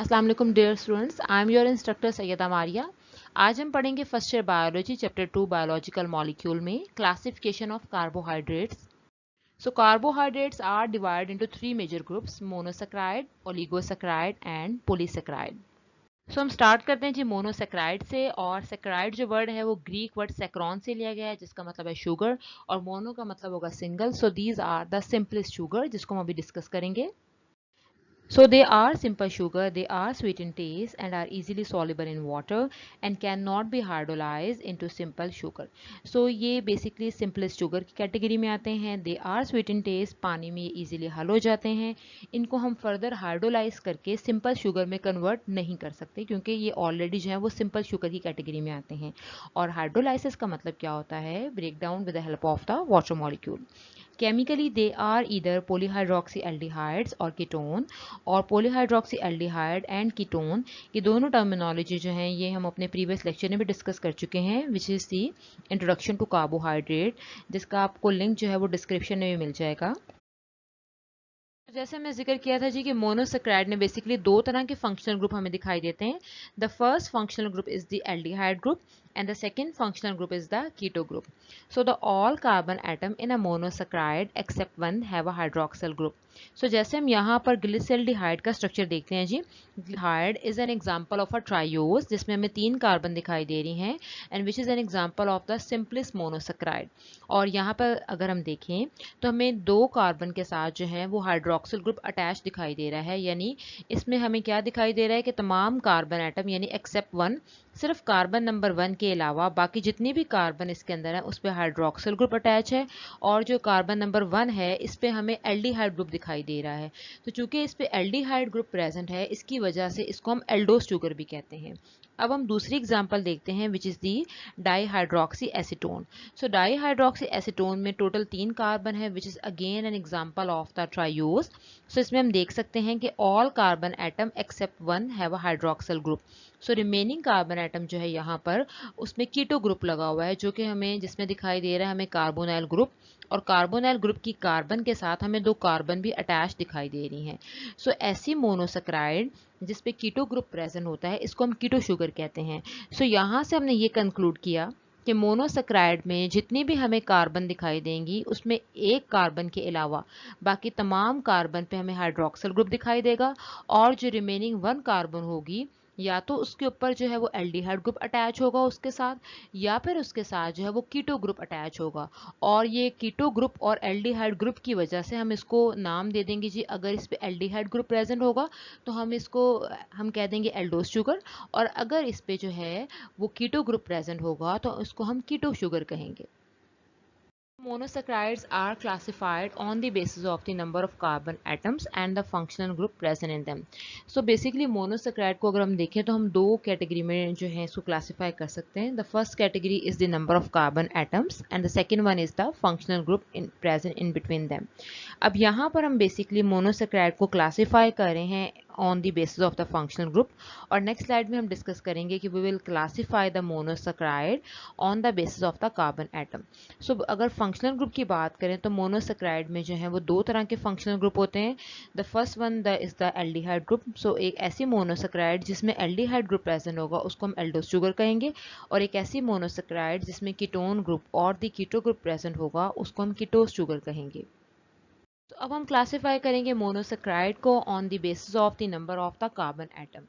अस्सलाम वालेकुम dear students, I am your instructor Syeda Maria. आज हम पढ़ेंगे first year biology chapter 2 biological molecule में classification of carbohydrates. So carbohydrates are divided into three major groups: monosaccharide, oligosaccharide and polysaccharide. So हम start करते हैं जी monosaccharide से। और सेक्राइड जो वर्ड है वो ग्रीक वर्ड सेक्रॉन से लिया गया है जिसका मतलब है शुगर, और मोनो का मतलब होगा single. So these are the simplest sugar जिसको हम अभी डिस्कस करेंगे। So they are simple sugar, they are sweet in taste and are easily soluble in water and cannot be hydrolyzed into simple sugar. So ये basically simplest sugar की category में आते हैं। They are sweet in taste, पानी में ये easily हल हो जाते हैं। इनको हम further hydrolyze करके simple sugar में convert नहीं कर सकते क्योंकि ये already जो है वो simple sugar की कैटेगरी में आते हैं। और hydrolysis का मतलब क्या होता है? Breakdown with the help of the water molecule. Chemically, they are either polyhydroxyaldehydes और ketone, और polyhydroxyaldehyde and ketone ये दोनों टर्मिनोलॉजी जो हैं ये हम अपने प्रीवियस लेक्चर में भी डिस्कस कर चुके हैं, which is the introduction to carbohydrate, जिसका आपको लिंक जो है वो डिस्क्रिप्शन में भी मिल जाएगा। जैसे मैं जिक्र किया था जी कि मोनोसेक्राइड में बेसिकली दो तरह के फंक्शनल ग्रुप हमें दिखाई देते हैं। The first functional group is the aldehyde group and the second functional group is the keto group. So the all carbon atom in a monosaccharide except one have a hydroxyl group. So जैसे हम यहाँ पर glyceraldehyde का structure देखते हैं जी, glyceraldehyde is an example of a triose जिसमें हमें 3 कार्बन दिखाई दे रही हैं and which is an example of the simplest monosaccharide. और यहाँ पर अगर हम देखें तो हमें 2 कार्बन के साथ जो है वो हाइड्रोक्सिल ग्रुप अटैच दिखाई दे रहा है, यानी इसमें हमें क्या दिखाई दे रहा है कि तमाम कार्बन एटम यानी एक्सेप्ट वन, सिर्फ कार्बन नंबर 1 के अलावा बाकी जितनी भी कार्बन इसके अंदर है उस पर हाइड्रोक्सिल ग्रुप अटैच है, और जो कार्बन नंबर 1 है इस पे हमें एल्डिहाइड ग्रुप दिखाई दे रहा है। तो चूंकि इस पे एल्डिहाइड ग्रुप प्रेजेंट है इसकी वजह से इसको हम एल्डोस शुगर भी कहते हैं। अब हम दूसरी एग्जांपल देखते हैं which is the dihydroxy acetone. So dihydroxy acetone में टोटल 3 कार्बन है which is again an example of the triose. So इसमें हम देख सकते हैं कि all carbon atom except one have a hydroxyl group. So remaining carbon atom जो है यहाँ पर उसमें कीटो ग्रुप लगा हुआ है जो कि हमें जिसमें दिखाई दे रहा है हमें कार्बोनाइल ग्रुप, और कार्बोनाइल ग्रुप की कार्बन के साथ हमें 2 कार्बन भी अटैच दिखाई दे रही हैं। सो ऐसी मोनोसेक्राइड जिसपे कीटो ग्रुप प्रेजेंट होता है इसको हम कीटो शुगर कहते हैं। सो यहाँ से हमने ये कंक्लूड किया कि मोनोसेक्राइड में जितनी भी हमें कार्बन दिखाई देंगी उसमें एक कार्बन के अलावा बाकी तमाम कार्बन पे हमें हाइड्रोक्सिल ग्रुप दिखाई देगा, और जो रिमेनिंग 1 कार्बन होगी या तो उसके ऊपर जो है वो एल्डिहाइड ग्रुप अटैच होगा उसके साथ, या फिर उसके साथ जो है वो कीटो ग्रुप अटैच होगा। और ये कीटो ग्रुप और एल्डिहाइड ग्रुप की वजह से हम इसको नाम दे देंगे जी, अगर इस पे एल्डिहाइड ग्रुप प्रेजेंट होगा तो हम कह देंगे एल्डोस शुगर, और अगर इस पे जो है वो कीटो ग्रुप प्रेजेंट होगा तो इसको हम कीटो शुगर कहेंगे। Monosaccharides are classified on the basis of the number of carbon atoms and the functional group present in them. So basically monosaccharide को अगर हम देखें तो हम 2 कैटेगरी में जो है इसको क्लासीफाई कर सकते हैं। The first category is the number of carbon atoms and the second one is the functional group present in between them. अब यहाँ पर हम बेसिकली मोनोसेक्राइड को क्लासीफाई कर रहे हैं on the basis of the functional group, और next slide में हम डिस्कस करेंगे कि we will classify the monosaccharide on the basis of the carbon atom. So अगर फंक्शनल ग्रुप की बात करें तो मोनोसेक्राइड में जो है वो 2 तरह के फंक्शनल ग्रुप होते हैं। The first one is the aldehyde group. So एक ऐसी मोनोसेक्राइड जिसमें एल्डिहाइड ग्रुप प्रेजेंट होगा उसको हम एल्डोस शुगर कहेंगे, और एक ऐसी मोनोसेक्राइड जिसमें कीटोन ग्रुप और द कीटो ग्रुप प्रेजेंट होगा उसको हम कीटोस शुगर कहेंगे। तो अब हम क्लासिफाई करेंगे मोनोसेक्राइड को on the basis of the number of the carbon atom.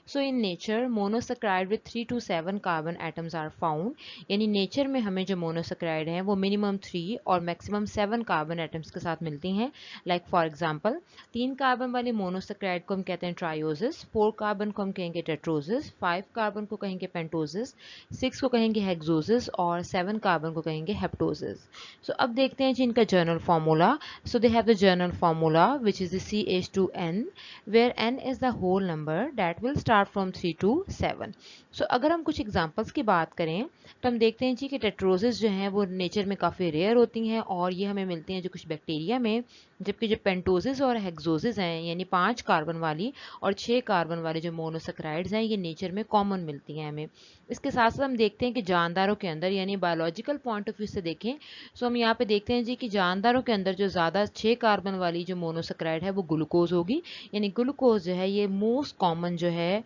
So in nature monosaccharide with 3 to 7 carbon atoms are found, यानी नेचर में हमें जो मोनोसेक्राइड हैं वो मिनिमम 3 और मैक्सिमम 7 कार्बन एटम्स के साथ मिलती हैं। लाइक फॉर एग्जांपल 3 कार्बन वाले मोनोसेक्राइड को हम कहते हैं ट्रायोसिस, 4 कार्बन को हम कहेंगे टेट्रोसिस, 5 कार्बन को कहेंगे पेंटोसिस, 6 को कहेंगे हेक्सोसिस और 7 कार्बन को कहेंगे हेप्टोसिस। सो अब देखते हैं जी इनका journal formula. So they have the journal formula which is the CH2N where N is the whole number that will start from 3 to 7. So अगर हम कुछ एग्जांपल्स की बात करें तो हम देखते हैं जी कि टेट्रोसिस जो हैं वो नेचर में काफ़ी रेयर होती हैं, और ये हमें मिलती हैं जो कुछ बैक्टीरिया में जबकि जो पेंटोजेस और हेक्सोजेस हैं यानी 5 कार्बन वाली और 6 कार्बन वाले जो मोनोसेक्राइड्स हैं ये नेचर में कॉमन मिलती हैं हमें। इसके साथ साथ हम देखते हैं कि जानदारों के अंदर यानी बायोलॉजिकल पॉइंट ऑफ व्यू से देखें तो हम यहाँ पे देखते हैं जी कि जानदारों के अंदर जो ज़्यादा 6 कार्बन वाली जो मोनोसेक्राइड है वो ग्लूकोज होगी। यानी ग्लूकोज जो है ये मोस्ट कॉमन जो है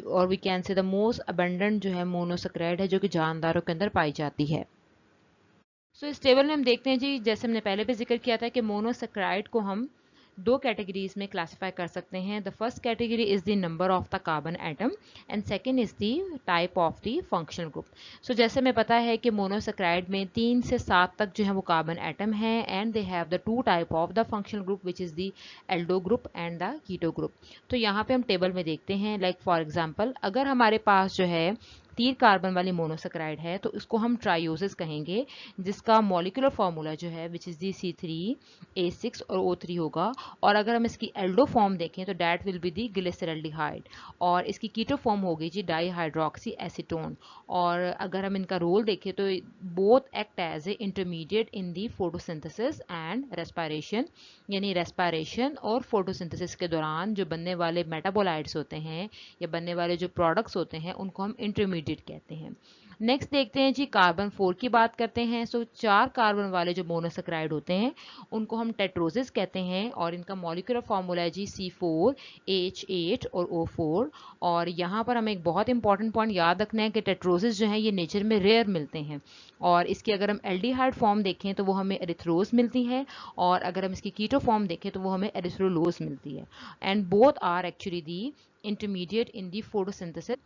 और we can say the most abundant जो है मोनोसेक्राइड है जो कि जानदारों के अंदर पाई जाती है। इस टेबल में हम देखते हैं जी जैसे हमने पहले भी जिक्र किया था कि मोनोसेक्राइड को हम दो कैटेगरीज में क्लासिफाई कर सकते हैं। The first category is the number of the carbon atom and second is the type of the functional group. जैसे हमें पता है कि मोनोसेक्राइड में 3 से 7 तक जो है वो कार्बन एटम है and they have the 2 type of the functional group which is the aldo group and the keto group. तो यहाँ पे हम टेबल में देखते हैं लाइक फॉर एग्जाम्पल अगर हमारे पास जो है 3 कार्बन वाली मोनोसेक्राइड है तो इसको हम ट्राइयोसिस कहेंगे, जिसका मॉलिक्यूलर फार्मूला जो है विच इज़ दी C3H6 और O3 होगा। और अगर हम इसकी एल्डो फॉर्म देखें तो that will be the glyceraldehyde और इसकी कीटो फॉर्म होगी जी डाईहाइड्रोक्सी एसीटोन। और अगर हम इनका रोल देखें तो both act as a intermediate in the photosynthesis and respiration, यानी रेस्पिरेशन और फोटोसिंथेसिस के दौरान जो बनने वाले मेटाबोलाइट्स होते हैं या बनने वाले जो प्रोडक्ट्स होते हैं उनको हम इंटरमीडिएट कहते हैं। नेक्स्ट देखते हैं जी कार्बन 4 की बात करते हैं। 4 कार्बन वाले जो मोनोसेक्राइड होते हैं उनको हम टेट्रोसिस कहते हैं और इनका मॉलिक्यूलर फार्मूला है जी C4H8 और O4। और यहाँ पर हमें एक बहुत इंपॉर्टेंट पॉइंट याद रखना है कि टेट्रोसिस जो है ये नेचर में रेयर मिलते हैं और इसकी अगर हम एल्डिहाइड फॉर्म देखें तो वो हमें एरिथ्रोज मिलती है और अगर हम इसकी कीटो फॉर्म देखें तो वो हमें एरिथ्रोलोज मिलती है and both are actually the intermediate in the photosynthesis.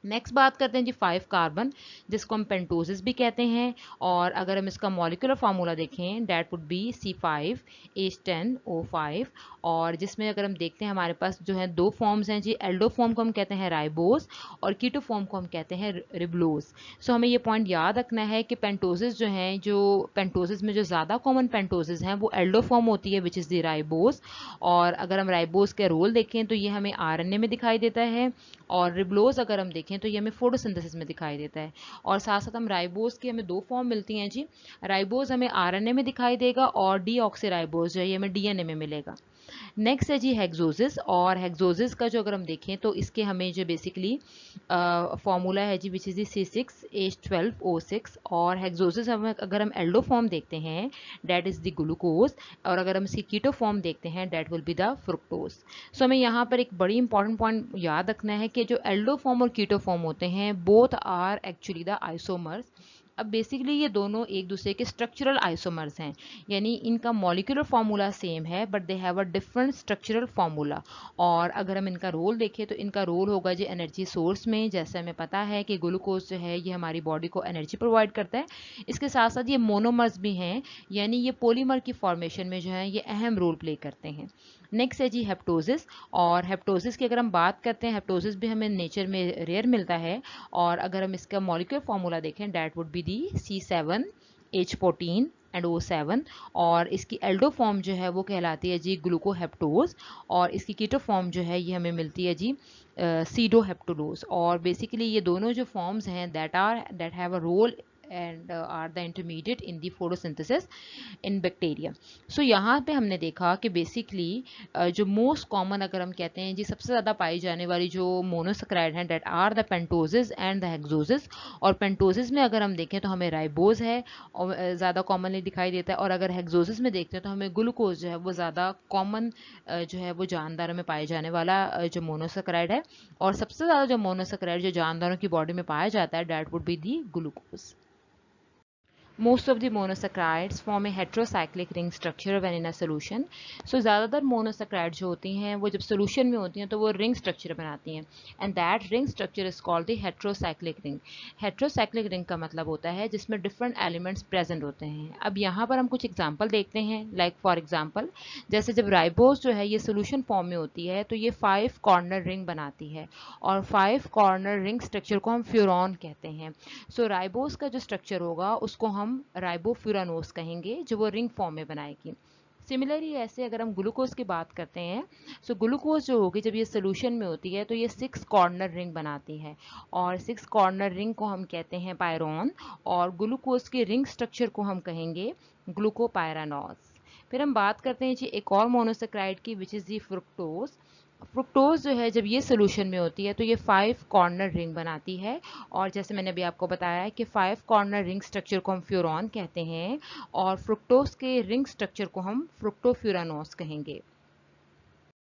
Next बात करते हैं जी 5 कार्बन जिसको हम पेंटोसिस भी कहते हैं और अगर हम इसका मॉलिक्यूलर फार्मूला देखें डैट वुड बी C5H10O5 और जिसमें अगर हम देखते हैं हमारे पास जो है दो फॉर्म्स हैं जी, एल्डो फॉर्म को हम कहते हैं राइबोस और कीटो फॉर्म को हम कहते हैं रिबलोस। हमें ये पॉइंट याद रखना है कि पेंटोसिस जो है जो पेंटोसिस में जो ज़्यादा कॉमन पेंटोसिस हैं वो एल्डो फॉर्म होती है विच इज़ द राइबोस। और अगर हम राइबोस के रोल देखें तो ये हमें RNA में दिखाई देता है और रिबलोस अगर हम देखें तो ये हमें फोटोसिंथेसिस में दिखाई देता है। और साथ साथ हम राइबोस की हमें दो फॉर्म मिलती हैं जी, राइबोस हमें RNA में दिखाई देगा और डीऑक्सीराइबोस जो है ये हमें DNA में मिलेगा। नेक्स्ट है जी हेक्सोसिस और हेक्सोसिस का जो अगर हम देखें तो इसके हमें जो बेसिकली फॉर्मूला है जी विच इज़ दी C6H12O6 और हेक्सोसिस हमें अगर हम एल्डो फॉर्म देखते हैं डैट इज़ द ग्लूकोज और अगर हम इसकी कीटो फॉर्म देखते हैं that will be the fructose. हमें यहाँ पर एक बड़ी इंपॉर्टेंट पॉइंट याद रखना है कि जो एल्डो फॉर्म और कीटो फॉर्म होते हैं both are actually the isomers. अब बेसिकली ये दोनों एक दूसरे के स्ट्रक्चरल आइसोमर्स हैं, यानी इनका मॉलिक्यूलर फार्मूला सेम है but they have a different structural formula. और अगर हम इनका रोल देखें तो इनका रोल होगा जी एनर्जी सोर्स में, जैसे हमें पता है कि ग्लूकोज जो है ये हमारी बॉडी को एनर्जी प्रोवाइड करता है। इसके साथ साथ ये मोनोमर्स भी हैं, यानी ये पॉलीमर की फॉर्मेशन में जो है ये अहम रोल प्ले करते हैं। नेक्स्ट है जी हेप्टोसिस और हेप्टोसिस की अगर हम बात करते हैं हेप्टोसिस भी हमें नेचर में रेयर मिलता है और अगर हम इसका मॉलिक्यूलर फार्मूला देखें that would be the C7H14 and O7 और इसकी एल्डो फॉर्म जो है वो कहलाती है जी ग्लूकोहेप्टोज और इसकी कीटो फॉर्म जो है ये हमें मिलती है जी सीडोहेप्टोलोज। और बेसिकली ये दोनों जो फॉर्म्स हैं that have a role and are the intermediate in the photosynthesis in bacteria। यहाँ पे हमने देखा कि बेसिकली जो मोस्ट कॉमन अगर हम कहते हैं जी सबसे ज़्यादा पाई जाने वाली जो मोनोसेक्राइड हैं that are the pentoses and the hexoses. और पेंटोसिस में अगर हम देखें तो हमें राइबोज है और ज़्यादा कॉमनली दिखाई देता है और अगर हेक्सोसिस में देखते हैं तो हमें ग्लूकोज जो है वो ज़्यादा कॉमन जो है वो जानदारों में पाए जाने वाला जो मोनोसेक्राइड है। और सबसे ज़्यादा जो मोनोसेक्राइड जो जानदारों की बॉडी में पाया जाता है that would be the glucose. Most of the monosaccharides form a heterocyclic ring structure when in a solution। ज़्यादातर monosaccharides जो होती हैं वो जब solution में होती हैं तो वो ring structure बनाती हैं and that ring structure is called the heterocyclic ring। heterocyclic ring का मतलब होता है जिसमें different elements present होते हैं। अब यहाँ पर हम कुछ example देखते हैं like for example जैसे जब राइबोस जो है ये solution form में होती है तो ये 5 corner ring बनाती है और 5 corner ring structure को हम फ्यूरॉन कहते हैं। राइबोस का जो स्ट्रक्चर होगा उसको हम राइबोफ्यूरानोस कहेंगे जो वो रिंग फॉर्म में बनाएगी। सिमिलरली ऐसे अगर हम ग्लूकोज की बात करते हैं ग्लूकोज जो होगी जब ये सोल्यूशन में होती है तो ये 6 कॉर्नर रिंग बनाती है और 6 कॉर्नर रिंग को हम कहते हैं पायरोन और ग्लूकोज के रिंग स्ट्रक्चर को हम कहेंगे ग्लूकोपायरानोस। फिर हम बात करते हैं जी एक और मोनोसेक्राइड की, विच इज़ दी फ्रुक्टोज। फ्रुक्टोज जो है जब ये सोल्यूशन में होती है तो ये 5 कॉर्नर रिंग बनाती है, और जैसे मैंने अभी आपको बताया है कि 5 कॉर्नर रिंग स्ट्रक्चर को हम फ्यूरॉन कहते हैं, और फ्रुक्टोज के रिंग स्ट्रक्चर को हम फ्रुक्टोफ्यूरानोस कहेंगे।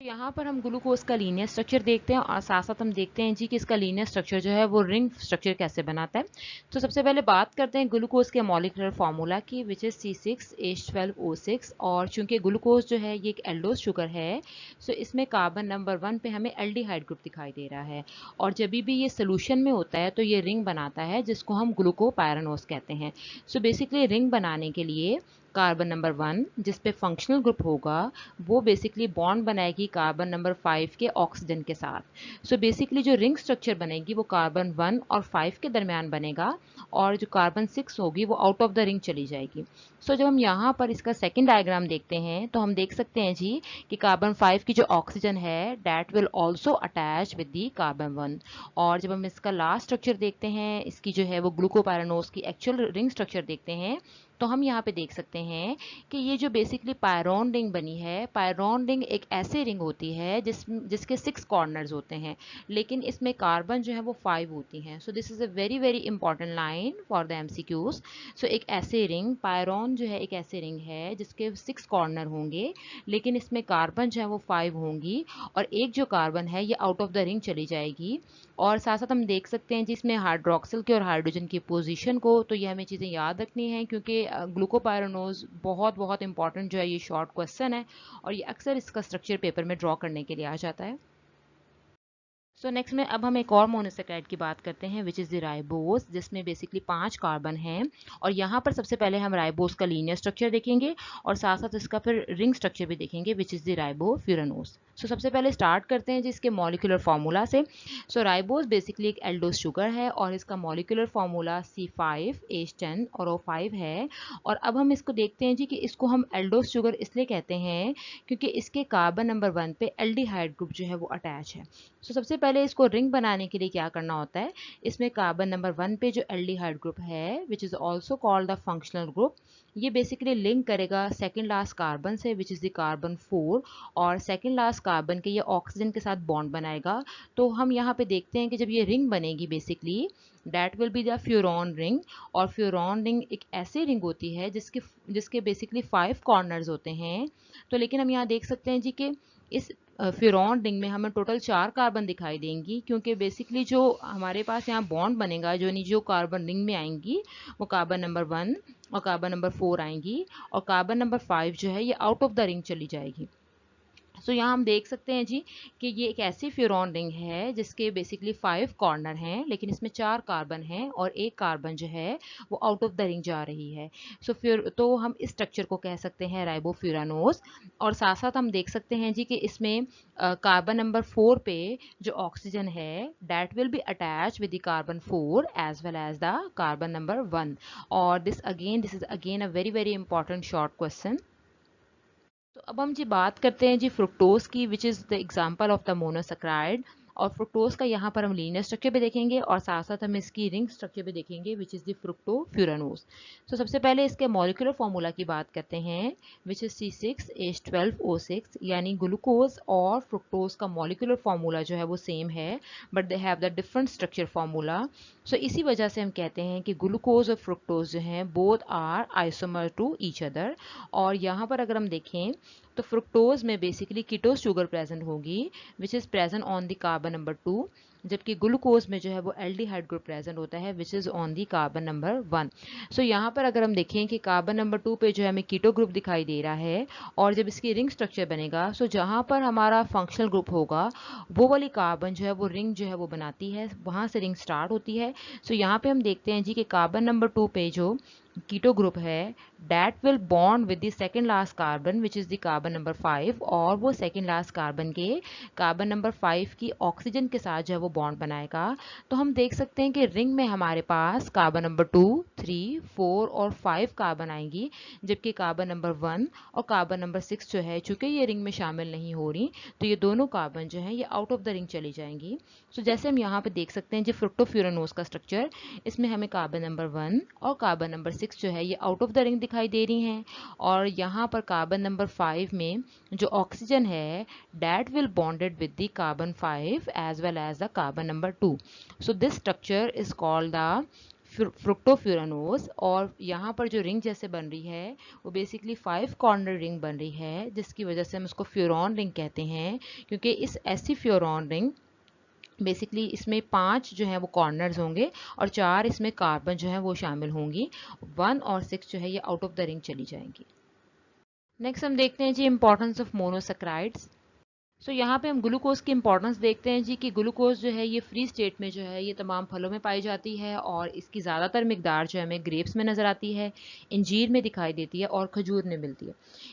यहाँ पर हम ग्लूकोज का लीनियर स्ट्रक्चर देखते हैं, और साथ साथ हम देखते हैं जी कि इसका लीनियर स्ट्रक्चर जो है वो रिंग स्ट्रक्चर कैसे बनाता है। तो सबसे पहले बात करते हैं ग्लूकोज के मॉलिक्यूलर फार्मूला की, विच इज C6H12O6। और चूंकि ग्लूकोज जो है ये एक एल्डोज शुगर है, सो इसमें कार्बन नंबर 1 पे हमें एल्डिहाइड ग्रुप दिखाई दे रहा है, और जब भी ये सोल्यूशन में होता है तो ये रिंग बनाता है जिसको हम ग्लूकोपायरानोस कहते हैं। सो बेसिकली रिंग बनाने के लिए कार्बन नंबर 1 जिस पे फंक्शनल ग्रुप होगा वो बेसिकली बॉन्ड बनाएगी कार्बन नंबर 5 के ऑक्सीजन के साथ। सो बेसिकली जो रिंग स्ट्रक्चर बनेगी वो कार्बन 1 और 5 के दरमियान बनेगा, और जो कार्बन 6 होगी वो आउट ऑफ द रिंग चली जाएगी। सो जब हम यहाँ पर इसका सेकेंड डायग्राम देखते हैं तो हम देख सकते हैं जी कि कार्बन 5 की जो ऑक्सीजन है that will also attach with the carbon 1। और जब हम इसका लास्ट स्ट्रक्चर देखते हैं, इसकी जो है वो ग्लूकोपायरानोस की एक्चुअल रिंग स्ट्रक्चर देखते हैं, तो हम यहाँ पे देख सकते हैं कि ये जो बेसिकली पायरोन रिंग बनी है, पायरोन रिंग एक ऐसे रिंग होती है जिसके 6 कॉर्नर्स होते हैं, लेकिन इसमें कार्बन जो है वो 5 होती हैं। So this is a very very important line for the MCQs। सो एक ऐसे रिंग, पायरोन जो है एक ऐसे रिंग है जिसके 6 कॉर्नर होंगे, लेकिन इसमें कार्बन जो है वो 5 होंगी, और एक जो कार्बन है ये आउट ऑफ द रिंग चली जाएगी। और साथ साथ हम देख सकते हैं जिसमें हाइड्रोक्सिल के और हाइड्रोजन की पोजीशन को, तो ये हमें चीज़ें याद रखनी है क्योंकि ग्लूकोपायरानोस बहुत बहुत इंपॉर्टेंट जो है ये शॉर्ट क्वेश्चन है, और ये अक्सर इसका स्ट्रक्चर पेपर में ड्रॉ करने के लिए आ जाता है। सो नेक्स्ट में अब हम एक और मोनोसेक्राइड की बात करते हैं, विच इज़ द राइबोस, जिसमें बेसिकली 5 कार्बन हैं। और यहाँ पर सबसे पहले हम राइबोस का लीनियर स्ट्रक्चर देखेंगे, और साथ साथ इसका फिर रिंग स्ट्रक्चर भी देखेंगे, विच इज़ द राइबोफ्यूरानोस। सो सबसे पहले स्टार्ट करते हैं जिसके मॉलिक्यूलर फार्मूला से। सो राइबोस बेसिकली एक एल्डोज शुगर है, और इसका मॉलिक्यूलर फार्मूला C5H10 और O5 है। और अब हम इसको देखते हैं जी कि इसको हम एल्डोज शुगर इसलिए कहते हैं क्योंकि इसके कार्बन नंबर 1 पे एल्डिहाइड ग्रुप जो है वो अटैच है। सो सबसे पहले इसको रिंग बनाने के लिए क्या करना होता है, इसमें कार्बन नंबर 1 पे जो एल्डिहाइड ग्रुप है, which is also called the functional group, ये बेसिकली लिंक करेगा सेकेंड लास्ट कार्बन से, विच इज द कार्बन 4, और सेकेंड लास्ट कार्बन के ये ऑक्सीजन के साथ बॉन्ड बनाएगा। तो हम यहाँ पे देखते हैं कि जब ये रिंग बनेगी basically that will be the furan ring. और फ्यूरॉन रिंग एक ऐसी रिंग होती है जिसके बेसिकली 5 कॉर्नर्स होते हैं। तो लेकिन हम यहाँ देख सकते हैं जी कि इस फ्यूरॉन रिंग में हमें टोटल 4 कार्बन दिखाई देंगी, क्योंकि बेसिकली जो हमारे पास यहाँ बॉन्ड बनेगा, जो कार्बन रिंग में आएंगी वो कार्बन नंबर 1 और कार्बन नंबर 4 आएंगी, और कार्बन नंबर 5 जो है ये आउट ऑफ द रिंग चली जाएगी। सो यहाँ हम देख सकते हैं जी कि ये एक ऐसी फ्यूरॉन रिंग है जिसके बेसिकली 5 कॉर्नर हैं, लेकिन इसमें 4 कार्बन हैं और एक कार्बन जो है वो आउट ऑफ द रिंग जा रही है। सो फिर तो हम इस स्ट्रक्चर को कह सकते हैं राइबोफ्यूरानोस। और साथ साथ हम देख सकते हैं जी कि इसमें कार्बन नंबर 4 पे जो ऑक्सीजन है that will be attach with the carbon 4 as well as the carbon number 1। और this is again a very very important short question. तो अब हम जी बात करते हैं जी फ्रुक्टोज की, विच is the example of the monosaccharide. और फ्रुक्टोज का यहाँ पर हम लीनियर स्ट्रक्चर भी देखेंगे, और साथ साथ हम इसकी रिंग स्ट्रक्चर भी देखेंगे, विच इज़ द फ्रुक्टोफ्यूरानोस। तो सबसे पहले इसके मॉलिक्यूलर फार्मूला की बात करते हैं, विच इज़ C6H12O6। यानी ग्लूकोज और फ्रुक्टोज का मॉलिक्यूलर फार्मूला जो है वो सेम है, but they have the different structure formula. So इसी वजह से हम कहते हैं कि ग्लूकोज और फ्रुक्टोज जो हैं both are isomer to each other. और यहाँ पर अगर हम देखें तो फ्रुक्टोज में बेसिकली कीटोज शुगर प्रेजेंट होगी, which is present on the carbon number 2, जबकि ग्लूकोज में जो है वो एल्डिहाइड ग्रुप प्रेजेंट होता है, which is on the carbon number 1। सो यहाँ पर अगर हम देखें कि कार्बन नंबर 2 पे जो है हमें कीटो ग्रुप दिखाई दे रहा है, और जब इसकी रिंग स्ट्रक्चर बनेगा, सो जहाँ पर हमारा फंक्शनल ग्रुप होगा वो वाली कार्बन जो है वो रिंग जो है वो बनाती है, वहाँ से रिंग स्टार्ट होती है। सो यहाँ पे हम देखते हैं जी कि कार्बन नंबर 2 पे जो कीटो ग्रुप है that will bond with the second last carbon which is the carbon number 5, और वो second last carbon के कार्बन नंबर 5 की ऑक्सीजन के साथ जो है वो बॉन्ड बनाएगा। तो हम देख सकते हैं कि रिंग में हमारे पास कार्बन नंबर 2, 3, 4 और 5 कार्बन आएंगी, जबकि कार्बन नंबर 1 और कार्बन नंबर 6 जो है चूंकि ये रिंग में शामिल नहीं हो रही, तो ये दोनों कार्बन जो है ये आउट ऑफ द रिंग चली जाएंगी। सो जैसे हम यहाँ पे देख सकते हैं जो फ्रुक्टोफ्यूरानोस का स्ट्रक्चर, इसमें हमें कार्बन नंबर 1 और कार्बन नंबर 6 जो है ये आउट ऑफ द रिंग दिखाई दे रही हैं, और यहाँ पर कार्बन नंबर 5 में जो ऑक्सीजन है that will bonded with the carbon 5 as well as the carbon number 2. So this structure is called the फ्रुक्टोफ्यूरानोज। और यहाँ पर जो रिंग जैसे बन रही है वो बेसिकली 5 कॉर्नर रिंग बन रही है, जिसकी वजह से हम उसको फ्यूरॉन रिंग कहते हैं, क्योंकि इस ऐसी फ्यूरॉन रिंग बेसिकली इसमें 5 जो है वो कॉर्नर्स होंगे और 4 इसमें कार्बन जो है वो शामिल होंगी। 1 और 6 जो है ये आउट ऑफ द रिंग चली जाएंगी। नेक्स्ट हम देखते हैं जी इंपॉर्टेंस ऑफ मोनोसेक्राइड्स। सो यहाँ पे हम ग्लूकोज की इंपॉर्टेंस देखते हैं जी कि ग्लूकोज जो है ये फ्री स्टेट में जो है ये तमाम फलों में पाई जाती है, और इसकी ज़्यादातर मिकदार जो है हमें ग्रेप्स में नज़र आती है, इंजीर में दिखाई देती है और खजूर में मिलती है।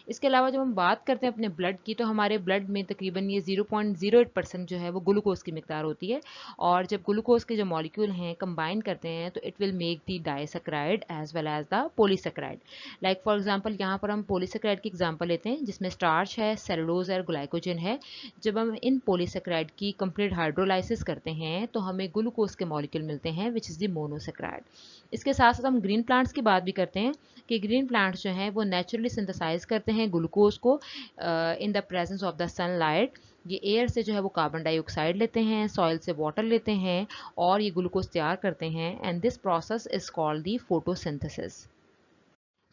इसके अलावा जब हम बात करते हैं अपने ब्लड की, तो हमारे ब्लड में तकरीबन ये 0.08% जो है वो ग्लूकोज की मिकदार होती है, और जब ग्लूकोज के जो मॉलिक्यूल हैं कंबाइन करते हैं तो it will make the disaccharide as well as the polysaccharide. Like for example यहाँ पर हम पॉलीसेक्राइड की एग्जाम्पल लेते हैं, जिसमें स्टार्च है, सेलुलोज और ग्लाइकोजन है। जब हम इन पॉलीसेक्राइड की कंप्लीट हाइड्रोलाइसिस करते हैं तो हमें ग्लूकोज के मॉलिक्यूल मिलते हैं विच इज़ द मोनोसेक्राइड। इसके साथ साथ हम ग्रीन प्लांट्स की बात भी करते हैं कि ग्रीन प्लांट्स जो हैं वो नेचुरली सिंथेसाइज करते हैं ग्लूकोज को in the presence of the sunlight. ये एयर से जो है वो कार्बन डाइऑक्साइड लेते हैं, सॉइल से वाटर लेते हैं और ये ग्लूकोज तैयार करते हैं, and this process is called the photosynthesis.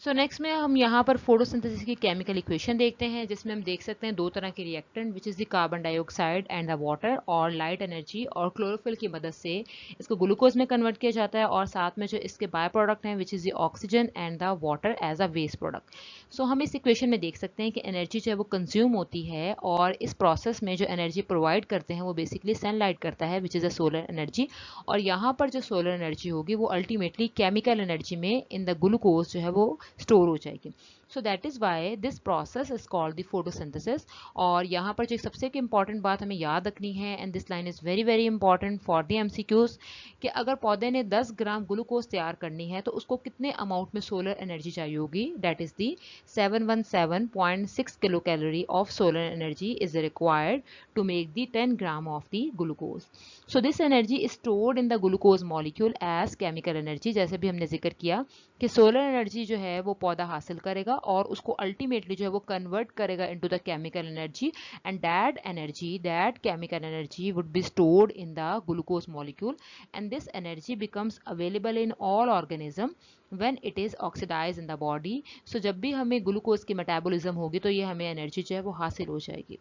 So next में हम यहाँ पर फोटोसिंथेसिस की केमिकल इक्वेशन देखते हैं, जिसमें हम देख सकते हैं दो तरह के reactant which is the carbon dioxide and the water, और लाइट एनर्जी और क्लोरोफिल की मदद से इसको ग्लूकोज में कन्वर्ट किया जाता है, और साथ में जो इसके बाय प्रोडक्ट हैं which is the oxygen and the water as a waste product. So हम इस इक्वेशन में देख सकते हैं कि एनर्जी जो है वो कंज्यूम होती है, और इस प्रोसेस में जो एनर्जी प्रोवाइड करते हैं वो बेसिकली सनलाइट करता है which is a solar energy, और यहाँ पर जो सोलर एनर्जी होगी वो अल्टीमेटली केमिकल एनर्जी में इन द ग्लूकोज जो है वो स्टोर हो जाएगी। So that is why this process is called the photosynthesis. और यहाँ पर जो सबसे इंपॉर्टेंट बात हमें याद रखनी है, and this line is very very important for the MCQs, कि अगर पौधे ने 10 ग्राम ग्लूकोज तैयार करनी है तो उसको कितने अमाउंट में सोलर एनर्जी चाहिए होगी, that is the 717.6 kilo calorie of solar energy is required to make the 10 gram of the glucose. So this energy is stored in the glucose molecule as chemical energy. जैसे भी हमने जिक्र किया कि solar energy जो है वो पौधा हासिल करेगा और उसको अल्टीमेटली जो है वो कन्वर्ट करेगा into the chemical energy, and that chemical energy would be stored in the glucose molecule, and this energy becomes available in all organism when it is oxidize in the body. So जब भी हमें glucose की metabolism होगी तो ये हमें energy जो है वो हासिल हो जाएगी।